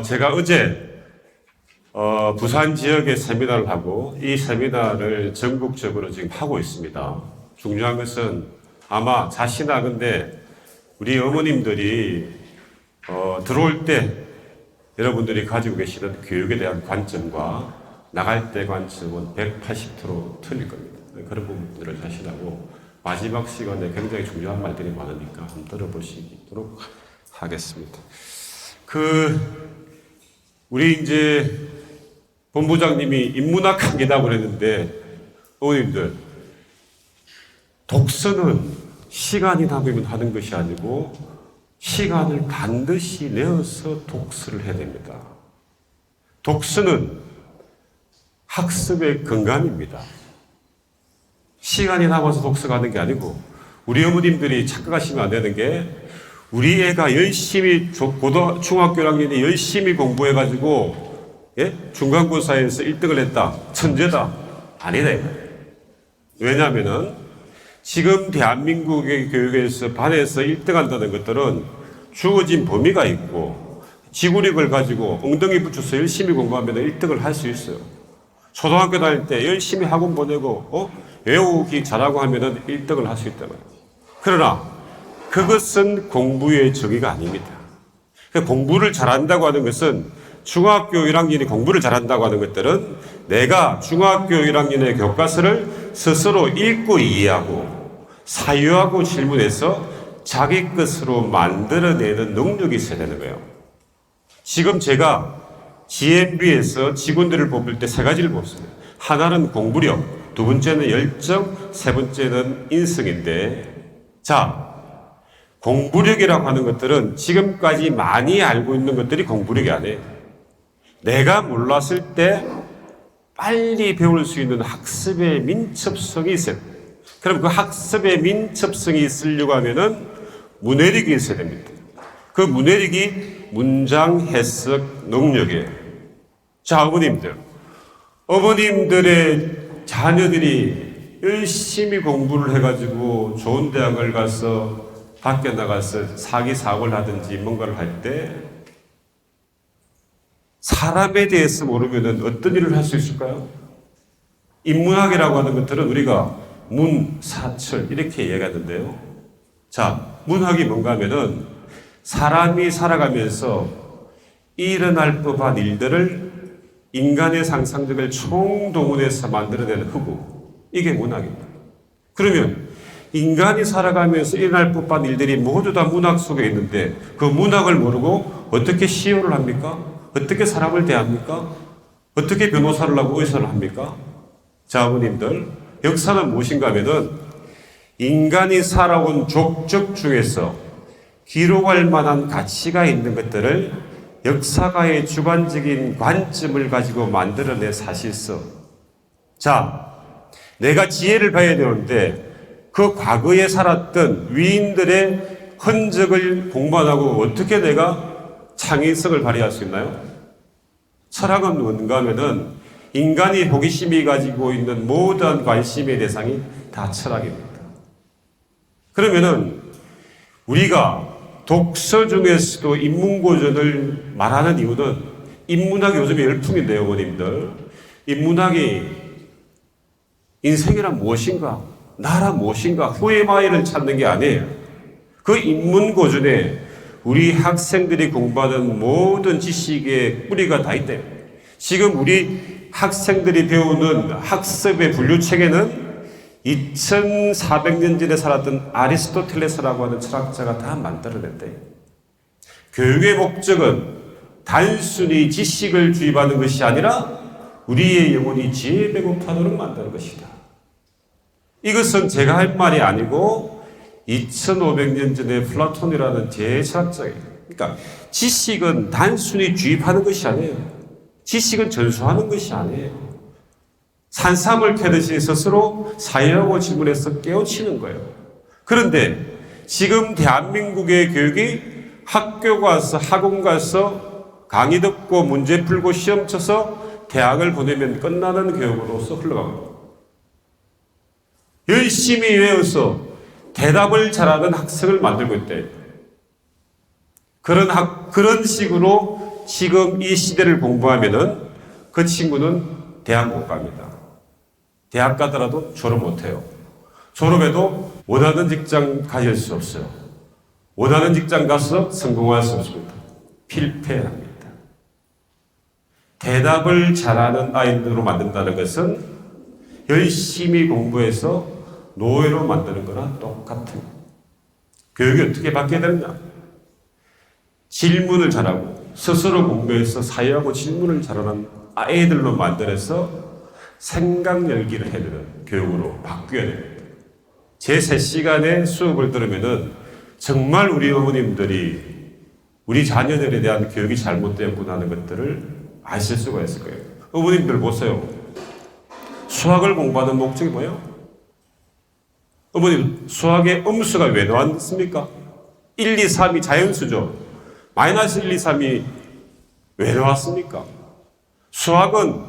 제가 어제 부산 지역에 세미나를 하고 이 세미나를 전국적으로 지금 하고 있습니다. 중요한 것은 아마 자신하건대 우리 어머님들이 들어올 때 여러분들이 가지고 계시는 교육에 대한 관점과 나갈 때 관점은 180도로 틀릴 겁니다. 그런 부분들을 자신하고 마지막 시간에 굉장히 중요한 말들이 많으니까 한번 들어보시도록 하겠습니다. 우리 이제 본부장님이 인문학 강의라고 그랬는데, 어머님들, 독서는 시간이 남으면 하는 것이 아니고, 시간을 반드시 내어서 독서를 해야 됩니다. 독서는 학습의 근간입니다. 시간이 남아서 독서가 하는 게 아니고, 우리 어머님들이 착각하시면 안 되는 게, 우리 애가 열심히 중학교 1학년이 열심히 공부해가지고 중간고사에서 1등을 했다. 천재다. 아니다. 왜냐하면은 지금 대한민국의 교육에서 반에서 1등 한다는 것들은 주어진 범위가 있고 지구력을 가지고 엉덩이 붙여서 열심히 공부하면 1등을 할 수 있어요. 초등학교 다닐 때 열심히 학원 보내고 외우기 잘하고 하면은 1등을 할 수 있단 말이에요. 그러나 그것은 공부의 정의가 아닙니다. 공부를 잘한다고 하는 것은 중학교 1학년이 공부를 잘한다고 하는 것들은 내가 중학교 1학년의 교과서를 스스로 읽고 이해하고 사유하고 질문해서 자기 것으로 만들어내는 능력이 있어야 되는 거예요. 지금 제가 GMB에서 직원들을 뽑을 때 3가지를 뽑습니다. 하나는 공부력, 두 번째는 열정, 세 번째는 인성인데, 공부력이라고 하는 것들은 지금까지 많이 알고 있는 것들이 공부력이 아니에요. 내가 몰랐을 때 빨리 배울 수 있는 학습의 민첩성이 있어요. 그럼 그 학습의 민첩성이 있으려고 하면은 문해력이 있어야 됩니다. 그 문해력이 문장 해석 능력이에요. 어머님들의 자녀들이 열심히 공부를 해가지고 좋은 대학을 가서 밖에 나가서 사기사고를 하든지 뭔가를 할 때 사람에 대해서 모르면 어떤 일을 할 수 있을까요? 인문학이라고 하는 것들은 우리가 문, 사철 이렇게 이야기하는데요. 문학이 뭔가 하면은 사람이 살아가면서 일어날 법한 일들을 인간의 상상력을 총동원해서 만들어내는 흑우, 이게 문학입니다. 그러면 인간이 살아가면서 일어날 법한 일들이 모두 다 문학 속에 있는데 그 문학을 모르고 어떻게 시효를 합니까? 어떻게 사람을 대합니까? 어떻게 변호사를 하고 의사를 합니까? 어머님들, 역사는 무엇인가 하면은 인간이 살아온 족적 중에서 기록할 만한 가치가 있는 것들을 역사가의 주관적인 관점을 가지고 만들어낸 사실서. 내가 지혜를 봐야 되는데 그 과거에 살았던 위인들의 흔적을 공부하고 어떻게 내가 창의성을 발휘할 수 있나요? 철학은 뭔가 하면은 인간이 호기심이 가지고 있는 모든 관심의 대상이 다 철학입니다. 그러면은 우리가 독서 중에서도 인문고전을 말하는 이유는 인문학이 요즘에 열풍인데요, 어머님들. 인문학이 인생이란 무엇인가? 나란 무엇인가? 후에마이를 찾는 게 아니에요. 그 인문고전에 우리 학생들이 공부하는 모든 지식의 뿌리가 다 있대요. 지금 우리 학생들이 배우는 학습의 분류체계는 2400년 전에 살았던 아리스토텔레스라고 하는 철학자가 다 만들어냈대요. 교육의 목적은 단순히 지식을 주입하는 것이 아니라 우리의 영혼이 지혜 배고파도록 만드는 것이다. 이것은 제가 할 말이 아니고 2500년 전에 플라톤이라는 제철학자예요. 그러니까 지식은 단순히 주입하는 것이 아니에요. 지식은 전수하는 것이 아니에요. 산삼을 캐듯이 스스로 사유하고 질문해서 깨우치는 거예요. 그런데 지금 대한민국의 교육이 학교 가서 학원 가서 강의 듣고 문제 풀고 시험 쳐서 대학을 보내면 끝나는 교육으로서 흘러갑니다. 열심히 외워서 대답을 잘하는 학생을 만들고 있대요. 그런 식으로 지금 이 시대를 공부하면은 그 친구는 대학 못 갑니다. 대학 가더라도 졸업 못 해요. 졸업해도 원하는 직장 가질 수 없어요. 원하는 직장 가서 성공할 수 없습니다. 필패합니다. 대답을 잘하는 아이들로 만든다는 것은 열심히 공부해서 노예로 만드는 거나 똑같은 거예요. 교육이 어떻게 바뀌어야 되느냐? 질문을 잘하고 스스로 공부해서 사회하고 질문을 잘하는 아이들로 만들어서 생각 열기를 해야 되는 교육으로 바뀌어야 됩니다. 제 3시간의 수업을 들으면은 정말 우리 어머님들이 우리 자녀들에 대한 교육이 잘못되었구나 하는 것들을 아실 수가 있을 거예요. 어머님들 보세요. 수학을 공부하는 목적이 뭐예요? 어머님, 수학의 음수가 왜 나왔습니까? 1, 2, 3이 자연수죠. 마이너스 1, 2, 3이 왜 나왔습니까? 수학은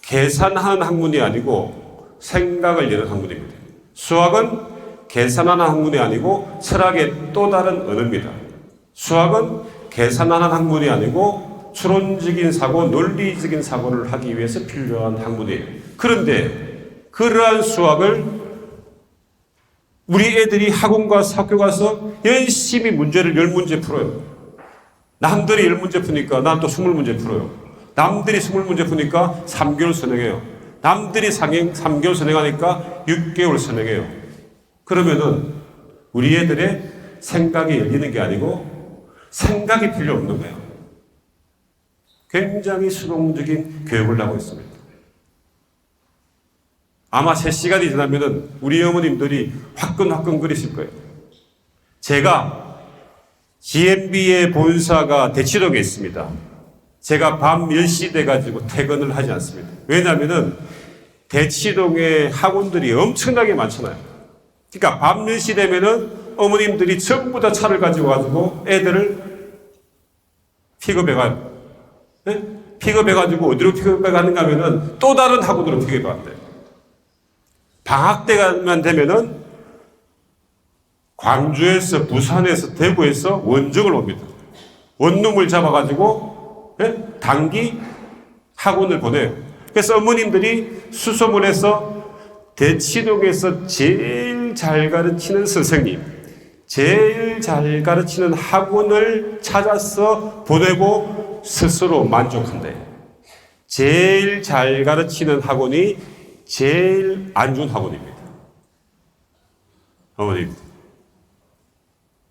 계산하는 학문이 아니고 생각을 여는 학문입니다. 수학은 계산하는 학문이 아니고 철학의 또 다른 언어입니다. 수학은 계산하는 학문이 아니고 추론적인 사고, 논리적인 사고를 하기 위해서 필요한 학문이에요. 그런데 그러한 수학을 우리 애들이 학원과 학교 가서 열심히 문제를 10문제 풀어요. 남들이 10문제 푸니까 난 또 20문제 풀어요. 남들이 20문제 푸니까 3개월 선행해요. 남들이 3개월 선행하니까 6개월 선행해요. 그러면은 우리 애들의 생각이 열리는 게 아니고 생각이 필요 없는 거예요. 굉장히 수동적인 교육을 하고 있습니다. 아마 3시간이 지나면은 우리 어머님들이 화끈화끈거리실 거예요. 제가 GMB의 본사가 대치동에 있습니다. 제가 밤 10시 돼가지고 퇴근을 하지 않습니다. 왜냐하면은 대치동에 학원들이 엄청나게 많잖아요. 그러니까 밤 10시 되면은 어머님들이 전부 다 차를 가지고 애들을 픽업해가요. 네? 픽업해가지고 어디로 픽업해가는가 하면은 또 다른 학원으로 픽업해간대요. 방학 때만 되면은 광주에서, 부산에서, 대구에서 원정을 옵니다. 원룸을 잡아가지고 단기 학원을 보내요. 그래서 어머님들이 수소문해서 대치동에서 제일 잘 가르치는 선생님, 제일 잘 가르치는 학원을 찾아서 보내고 스스로 만족한대요. 제일 잘 가르치는 학원이 제일 안 좋은 학원입니다. 어머님,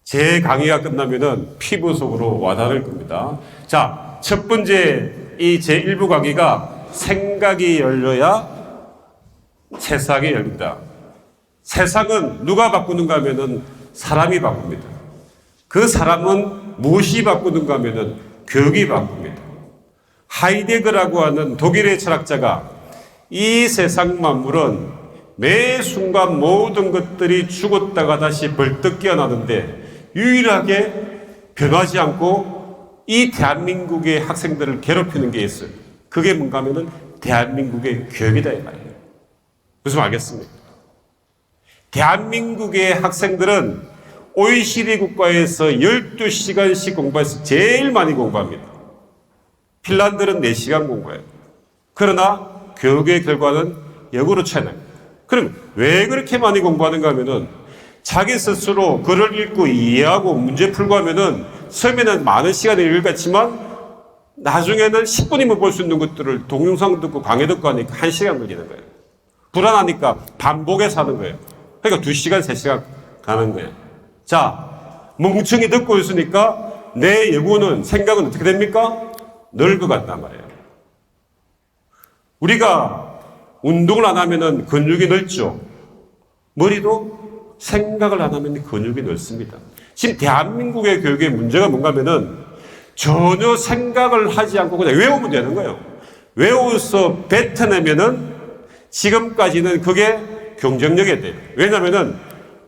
제 강의가 끝나면은 피부 속으로 와닿을 겁니다. 자, 첫 번째 이 제 1부 강의가 생각이 열려야 세상이 열린다. 세상은 누가 바꾸는가 하면은 사람이 바꿉니다. 그 사람은 무엇이 바꾸는가 하면은 교육이 바꿉니다. 하이데거라고 하는 독일의 철학자가 이 세상 만물은 매 순간 모든 것들이 죽었다가 다시 벌떡 깨어나는데 유일하게 변하지 않고 이 대한민국의 학생들을 괴롭히는 게 있어요. 그게 뭔가 하면은 대한민국의 교육이다 이 말이에요. 무슨 알겠습니까? 대한민국의 학생들은 OECD 국가에서 12시간씩 공부해서 제일 많이 공부합니다. 핀란드는 4시간 공부해요. 그러나 교육의 결과는 역으로 차이납니다. 그럼 왜 그렇게 많이 공부하는가 하면은 자기 스스로 글을 읽고 이해하고 문제 풀고 하면은 처음에는 많은 시간을 읽었지만 나중에는 10분이면 볼 수 있는 것들을 동영상 듣고 강의 듣고 하니까 1시간 걸리는 거예요. 불안하니까 반복해서 하는 거예요. 그러니까 2시간, 3시간 가는 거예요. 자, 멍청이 듣고 있으니까 내 영혼은, 생각은 어떻게 됩니까? 늙어간단 말이에요. 우리가 운동을 안 하면은 근육이 넓죠. 머리도 생각을 안 하면 근육이 넓습니다. 지금 대한민국의 교육의 문제가 뭔가 하면은 전혀 생각을 하지 않고 그냥 외우면 되는 거예요. 외워서 뱉어내면은 지금까지는 그게 경쟁력이 돼요. 왜냐면은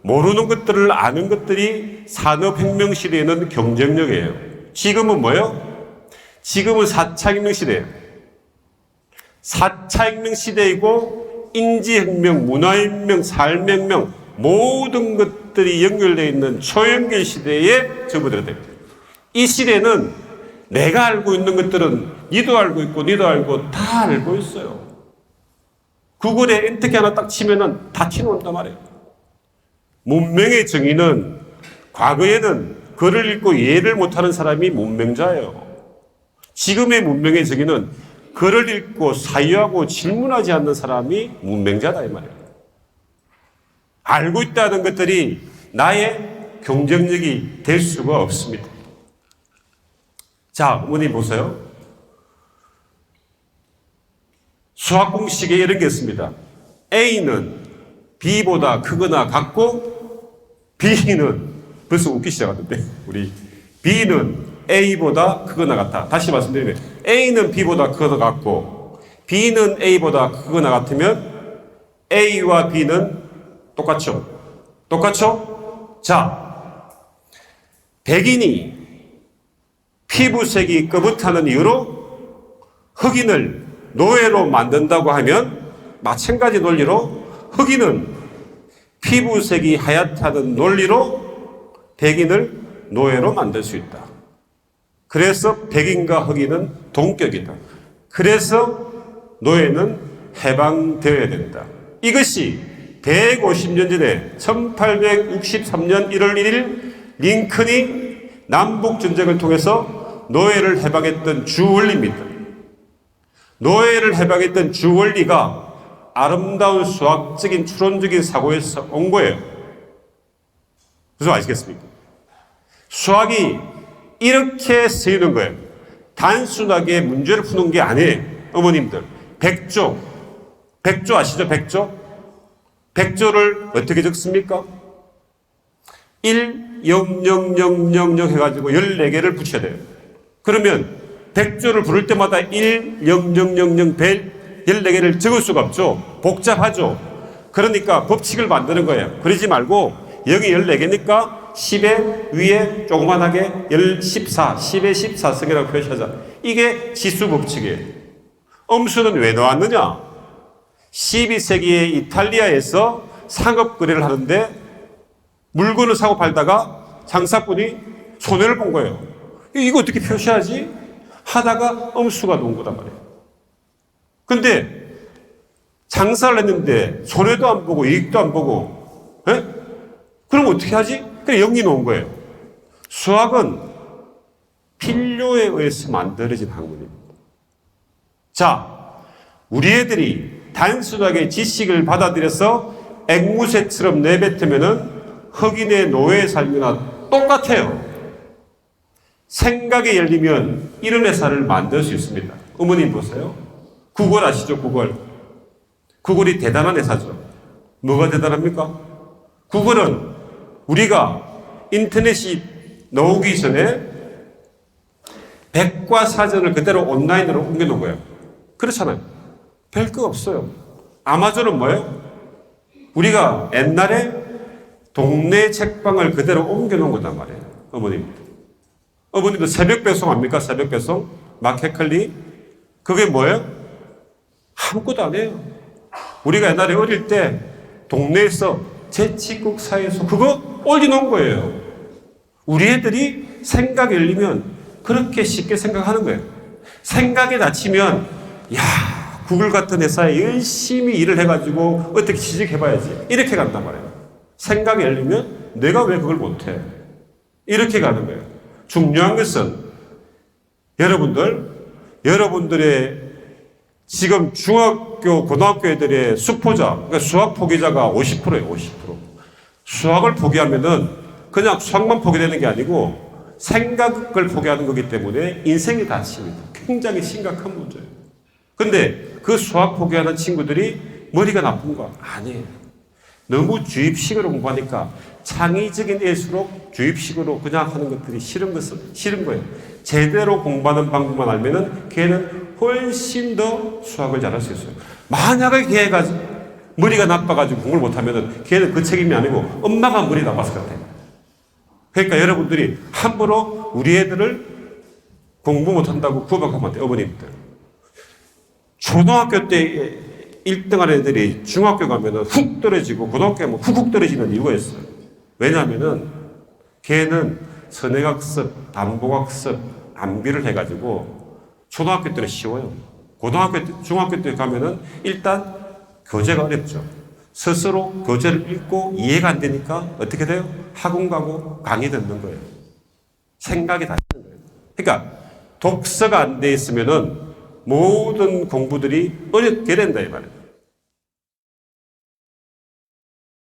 모르는 것들을 아는 것들이 산업혁명 시대에는 경쟁력이에요. 지금은 뭐예요? 지금은 4차 혁명 시대예요. 4차 혁명 시대이고 인지혁명, 문화혁명, 삶혁명 모든 것들이 연결되어 있는 초연결 시대에 접어들어야 됩니다. 이 시대는 내가 알고 있는 것들은 니도 알고 있고 니도 알고 다 알고 있어요. 구글에 엔터키 하나 딱 치면은 다 튀어나온단 말이에요. 문명의 정의는 과거에는 글을 읽고 이해를 못하는 사람이 문명자예요. 지금의 문명의 정의는 글을 읽고 사유하고 질문하지 않는 사람이 문명자다 이 말이에요. 알고 있다는 것들이 나의 경쟁력이 될 수가 없습니다. 자, 어머니 보세요. 수학 공식에 이런 게 있습니다. A는 B보다 크거나 같고 B는 벌써 웃기 시작하는데 우리 B는 A보다 크거나 같다. 다시 말씀드리면 A는 B보다 크거나 같고 B는 A보다 크거나 같으면 A와 B는 똑같죠? 똑같죠? 자, 백인이 피부색이 끄뭇하는 이유로 흑인을 노예로 만든다고 하면 마찬가지 논리로 흑인은 피부색이 하얗다는 논리로 백인을 노예로 만들 수 있다. 그래서 백인과 흑인은 동격이다. 그래서 노예는 해방되어야 된다. 이것이 150년 전에 1863년 1월 1일 링컨이 남북전쟁을 통해서 노예를 해방했던 주원리입니다. 노예를 해방했던 주원리가 아름다운 수학적인 추론적인 사고에서 온 거예요. 무슨 아시겠습니까? 수학이 이렇게 쓰이는 거예요. 단순하게 문제를 푸는 게 아니에요. 어머님들, 백조 아시죠? 백조를 어떻게 적습니까? 1, 0, 0, 0, 0, 0 해가지고 14개를 붙여야 돼요. 그러면 백조를 부를 때마다 1, 0, 0, 0, 0, 14개를 적을 수가 없죠. 복잡하죠. 그러니까 법칙을 만드는 거예요. 그러지 말고 여기 14개니까 10에 위에 조그만하게 14, 10에 14승이라고 표시하자. 이게 지수 법칙이에요. 음수는 왜 나왔느냐? 12세기에 이탈리아에서 상업 거래를 하는데 물건을 사고 팔다가 장사꾼이 손해를 본 거예요. 이거 어떻게 표시하지? 하다가 음수가 나온 거단 말이에요. 근데 장사를 했는데 손해도 안 보고 이익도 안 보고, 에? 그럼 어떻게 하지? 그래 0이 나온 거예요. 수학은 필요에 의해서 만들어진 학문입니다. 자, 우리 애들이 단순하게 지식을 받아들여서 앵무새처럼 내뱉으면은 흑인의 노예 삶이나 똑같아요. 생각이 열리면 이런 회사를 만들 수 있습니다. 어머님 보세요. 구글 아시죠? 구글이 대단한 회사죠. 뭐가 대단합니까? 구글은 우리가 인터넷이 나오기 전에 백과사전을 그대로 온라인으로 옮겨놓은 거예요. 그렇잖아요. 별거 없어요. 아마존은 뭐예요? 우리가 옛날에 동네 책방을 그대로 옮겨놓은 거단 말이에요. 어머님도 새벽 배송 압니까? 새벽 배송? 마켓컬리? 그게 뭐예요? 아무것도 안 해요. 우리가 옛날에 어릴 때 동네에서 제치국 사회에서 그거 올려놓은 거예요. 우리 애들이 생각이 열리면 그렇게 쉽게 생각하는 거예요. 생각에 다치면 구글 같은 회사에 열심히 일을 해가지고 어떻게 취직해봐야지. 이렇게 간단 말이에요. 생각이 열리면 내가 왜 그걸 못해? 이렇게 가는 거예요. 중요한 것은 여러분들의 지금 중학교, 고등학교 애들의 수포자, 그러니까 수학 포기자가 50%예요, 50%. 수학을 포기하면은 그냥 수학만 포기되는 게 아니고 생각을 포기하는 거기 때문에 인생이 다칩니다. 굉장히 심각한 문제예요. 근데 그 수학 포기하는 친구들이 머리가 나쁜가? 아니에요. 너무 주입식으로 공부하니까 창의적인 애일수록 주입식으로 그냥 하는 것들이 싫은 거예요. 제대로 공부하는 방법만 알면은 걔는 훨씬 더 수학을 잘할 수 있어요. 만약에 걔가 머리가 나빠가지고 공부를 못하면은 걔는 그 책임이 아니고 엄마가 머리 나빠서 그렇대요. 그러니까 여러분들이 함부로 우리 애들을 공부 못한다고 구박하면 안 돼요. 어머님들. 초등학교 때 1등한 애들이 중학교 가면은 훅 떨어지고 고등학교 가면 훅훅 떨어지는 이유가 있어요. 왜냐하면은 걔는 선행학습, 반복학습 암기를 해가지고 초등학교 때는 쉬워요. 고등학교 때, 중학교 때 가면은 일단 교재가 어렵죠. 스스로 교재를 읽고 이해가 안 되니까 어떻게 돼요? 학원 가고 강의 듣는 거예요. 생각이 다 있는 거예요. 그러니까 독서가 안 돼 있으면은 모든 공부들이 어렵게 된다 이 말이에요.